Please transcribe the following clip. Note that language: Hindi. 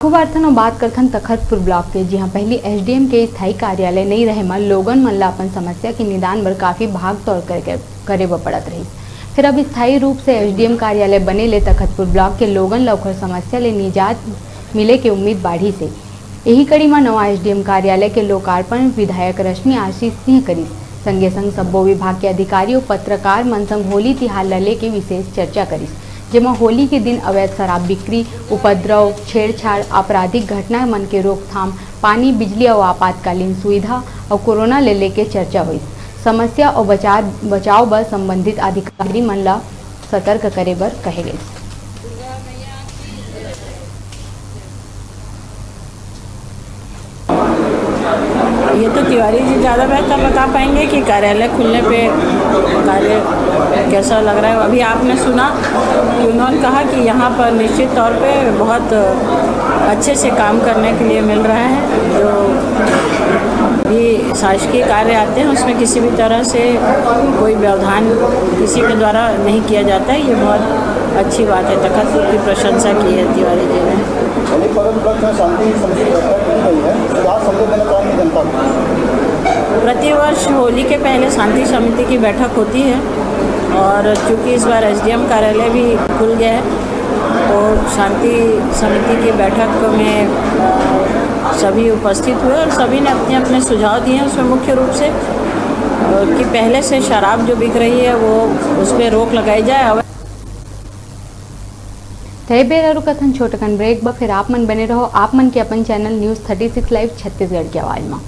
खुवार्थनो बात करथन तखतपुर ब्लॉक के जी हाँ पहली एसडीएम के स्थायी कार्यालय नहीं रहे म लोगन मन ला अपन समस्या के निदान बर काफ़ी भाग दौड़ करे बर पड़त रही। फिर अब स्थायी रूप से एसडीएम कार्यालय बने ले तखतपुर ब्लॉक के लोगन ला ओखर समस्या ले निजात मिले के उम्मीद बाढ़ी से। यही कड़ी में नवा एसडीएम कार्यालय के लोकार्पण विधायक रश्मि आशीष सिंह करिस। संगे संग सब्बो विभाग के अधिकारी और पत्रकार मन संग होली तिहार ला लेके विशेष चर्चा करिस, जेमा होली के दिन अवैध शराब बिक्री, उपद्रव, छेड़छाड़, आपराधिक घटना मन के रोकथाम, पानी, बिजली और आपातकालीन सुविधा और कोरोना ले लेके चर्चा हुई। समस्या और बचाव बर संबंधित अधिकारी मन ला सतर्क करे बर कहे गए। ये तो तिवारी जी ज़्यादा बेहतर बता पाएंगे कि कार्यालय खुलने पे कार्य कैसा लग रहा है। अभी आपने सुना कि उन्होंने कहा कि यहाँ पर निश्चित तौर पे बहुत अच्छे से काम करने के लिए मिल रहा है। जो भी शासकीय कार्य आते हैं उसमें किसी भी तरह से कोई व्यवधान किसी के द्वारा नहीं किया जाता है। ये बहुत अच्छी बात है। तखतपुर की प्रशंसा की है तिवारी जी ने। प्रतिवर्ष होली के पहले शांति समिति की बैठक होती है और चूँकि इस बार एसडीएम कार्यालय भी खुल गया है तो शांति समिति की बैठक में सभी उपस्थित हुए और सभी ने अपने अपने सुझाव दिए हैं। उसमें मुख्य रूप से कि पहले से शराब जो बिक रही है वो उस पर रोक लगाई जाए। तय बेर कथन छोटकन ब्रेक ब फिर आप मन बने रहो। आप मन के अपन चैनल न्यूज़ 36 लाइव छत्तीसगढ़ की आवाज़ में।